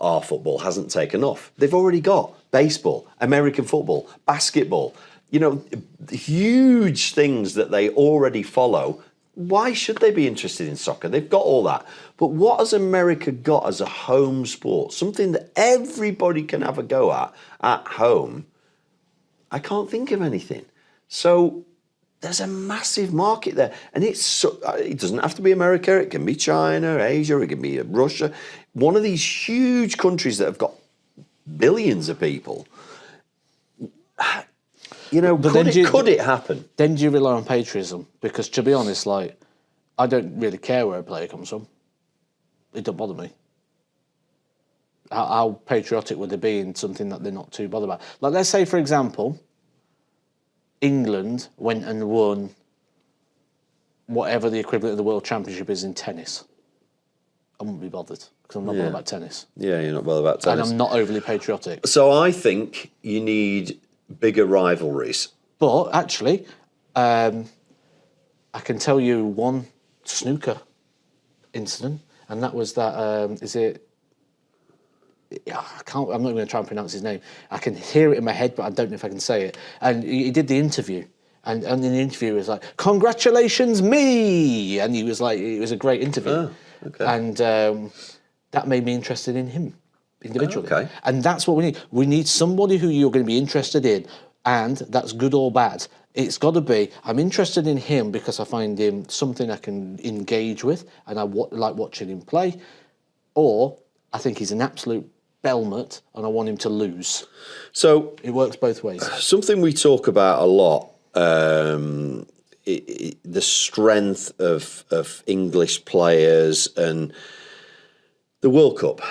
our football, hasn't taken off. They've already got baseball, American football, basketball. you know, huge things that they already follow. Why should they be interested in soccer? They've got all that. But what has America got as a home sport? Something that everybody can have a go at home. I can't think of anything. So there's a massive market there. And it doesn't have to be America. It can be China, Asia, it can be Russia. One of these huge countries that have got billions of people. You know, could it happen? Then do you rely on patriotism? Because to be honest, like, I don't really care where a player comes from. It don't bother me. How patriotic would they be in something that they're not too bothered about? Like, let's say, for example, England went and won whatever the equivalent of the World Championship is in tennis. I wouldn't be bothered because I'm not bothered about tennis. Yeah, you're not bothered about tennis. And I'm not overly patriotic. So I think you need bigger rivalries. But actually, I can tell you one snooker incident, and that was that. I'm not going to try and pronounce his name. I can hear it in my head, but I don't know if I can say it. And he did the interview, and in the interview, he was like, "Congratulations, me!" And he was like, it was a great interview. Oh, okay. And that made me interested in him individually. Okay. And that's what we need. We need somebody who you're going to be interested in, and that's good or bad. It's got to be, I'm interested in him because I find him something I can engage with, and I like watching him play, or I think he's an absolute Belmont, and I want him to lose. So it works both ways. Something we talk about a lot, the strength of English players and the World Cup.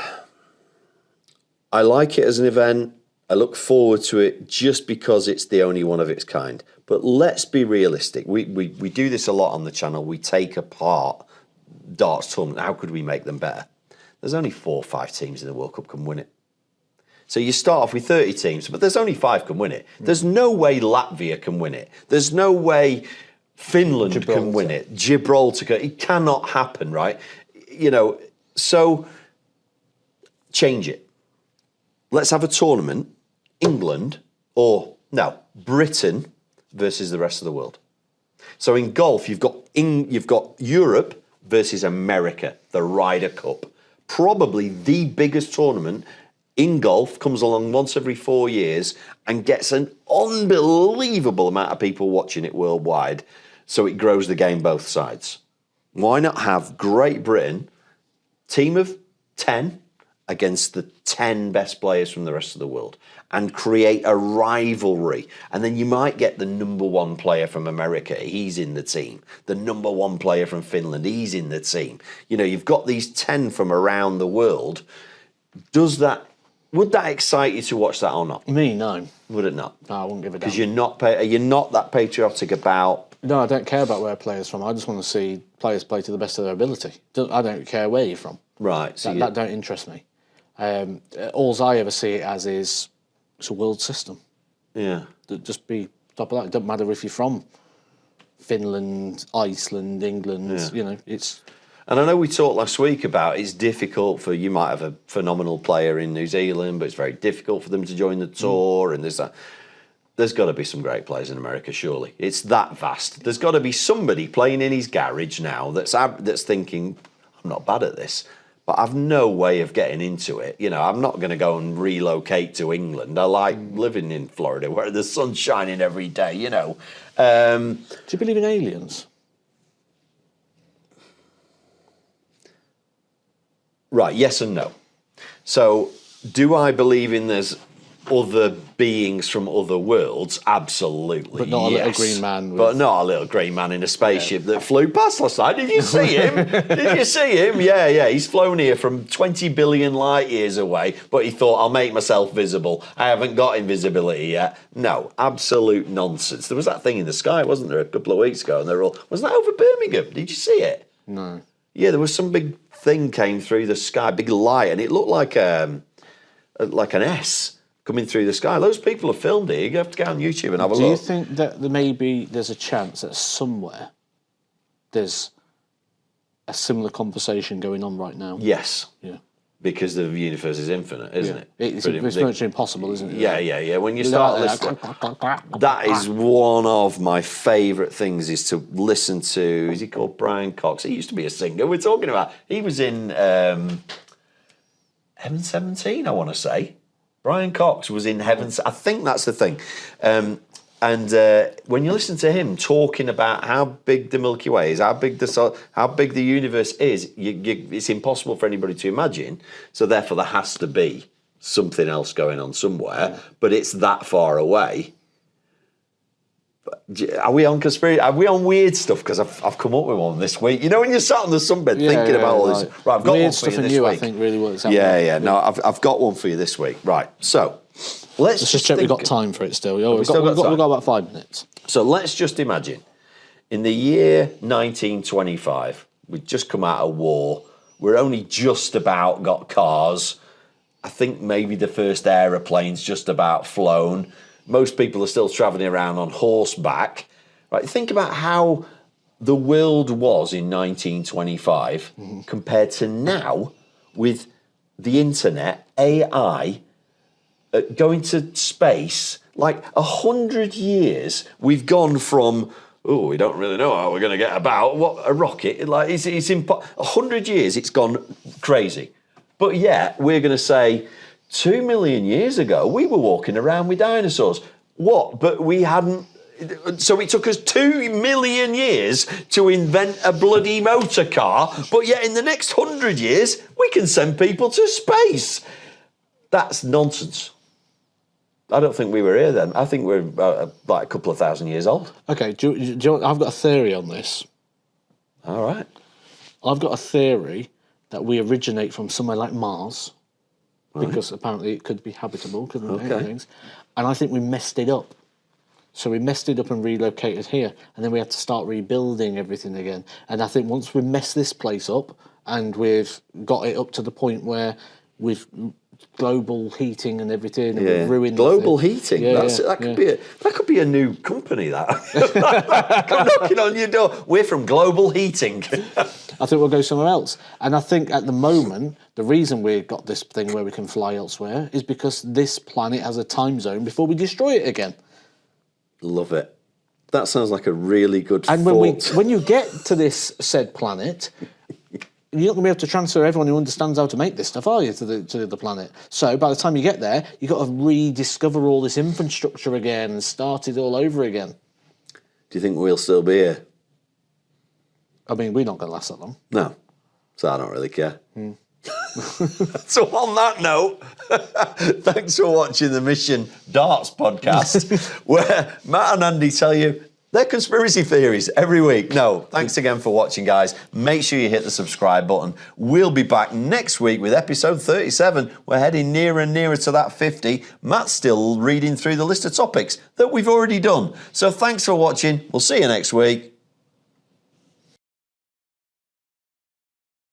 I like it as an event. I look forward to it just because it's the only one of its kind. But let's be realistic. We do this a lot on the channel. We take apart darts tournament. How could we make them better? There's only 4 or 5 teams in the World Cup can win it. So you start off with 30 teams, but there's only 5 can win it. There's no way Latvia can win it. There's no way Finland can win it. Gibraltar, it cannot happen, right? You know, so change it. Let's have a tournament, England, or no, Britain versus the rest of the world. So in golf, you've got Europe versus America, the Ryder Cup. Probably the biggest tournament in golf, comes along once every 4 years and gets an unbelievable amount of people watching it worldwide. So it grows the game both sides. Why not have Great Britain, team of 10, against the 10 best players from the rest of the world and create a rivalry? And then you might get the #1 player from America, he's in the team. The #1 player from Finland, he's in the team. You know, you've got these 10 from around the world. Would that excite you to watch that or not? Me, no. Would it not? No, I wouldn't give a damn. Because you're not that patriotic about... No, I don't care about where a player's from. I just want to see players play to the best of their ability. I don't care where you're from. Right. So that don't interest me. All I ever see it as is it's a world system. Yeah. Just be top of that. It doesn't matter if you're from Finland, Iceland, England. You know, it's. And I know we talked last week about it's difficult for, you might have a phenomenal player in New Zealand, but it's very difficult for them to join the tour and there's that. There's got to be some great players in America, surely. It's that vast. There's got to be somebody playing in his garage now that's thinking, I'm not bad at this, but I've no way of getting into it. You know, I'm not going to go and relocate to England. I like living in Florida where the sun's shining every day, you know. Do you believe in aliens? Right, yes and no. So, do I believe in there's other beings from other worlds? Absolutely, but not a little green man. But not a little green man in a spaceship that flew past last night. Did you see him? Did you see him? Yeah. He's flown here from 20 billion light years away, but he thought, I'll make myself visible. I haven't got invisibility yet. No, absolute nonsense. There was that thing in the sky, wasn't there, a couple of weeks ago, and they're all, wasn't that over Birmingham? Did you see it? No. Yeah, there was some big thing came through the sky, big light, and it looked like an S coming through the sky. Those people have filmed it. You have to go on YouTube and have a look. Do you think that there's a chance that somewhere there's a similar conversation going on right now? Yes. Yeah. because the universe is infinite, isn't it? It's virtually impossible, isn't it? Yeah. When you start listening, that is one of my favourite things, is to listen to, is he called Brian Cox? He used to be a singer we're talking about. He was in Heaven 17, I want to say. Brian Cox was in Heaven, I think that's the thing. And when you listen to him talking about how big the Milky Way is, how big the universe is, it's impossible for anybody to imagine. So therefore, there has to be something else going on somewhere, but it's that far away. Are we on conspiracy? Are we on weird stuff? Because I've come up with one this week. You know, when you're sat on the sunbed thinking about all this. Right, I've got weird one for stuff you this in week. I think really works out. Yeah. No, I've got one for you this week. Right, so let's just check we've got time for it still. We've got about 5 minutes. So let's just imagine, in the year 1925, we've just come out of war. We're only just about got cars. I think maybe the first aeroplane's just about flown. Most people are still travelling around on horseback. Right? Think about how the world was in 1925 compared to now, with the internet, AI, going to space. Like 100 years, we've gone from, we don't really know how we're going to get about. What a rocket! Like it's 100 years, it's gone crazy. But yet we're going to say, 2 million years ago, we were walking around with dinosaurs. What? But we hadn't. So it took us 2 million years to invent a bloody motor car, but yet in the next 100 years, we can send people to space. That's nonsense. I don't think we were here then. I think we're like a couple of thousand years old. Okay, do you know, I've got a theory on this. All right. I've got a theory that we originate from somewhere like Mars, because apparently it could be habitable, couldn't it? Things. And I think we messed it up. So we messed it up and relocated here, and then we had to start rebuilding everything again. And I think once we messed this place up and we've got it up to the point where we've global heating and everything, and we've ruined global heating. That could be a new company. That come knocking on your door. We're from Global Heating. I think we'll go somewhere else. And I think at the moment, the reason we've got this thing where we can fly elsewhere is because this planet has a time zone before we destroy it again. Love it. That sounds like a really good And when you get to this said planet, you're not going to be able to transfer everyone who understands how to make this stuff, are you, to the planet? So by the time you get there, you've got to rediscover all this infrastructure again and start it all over again. Do you think we'll still be here? I mean, we're not going to last that long. No. So I don't really care. So on that note, thanks for watching the Mission Darts podcast, where Matt and Andy tell you their conspiracy theories every week. No, thanks again for watching, guys. Make sure you hit the subscribe button. We'll be back next week with episode 37. We're heading nearer and nearer to that 50. Matt's still reading through the list of topics that we've already done. So thanks for watching. We'll see you next week.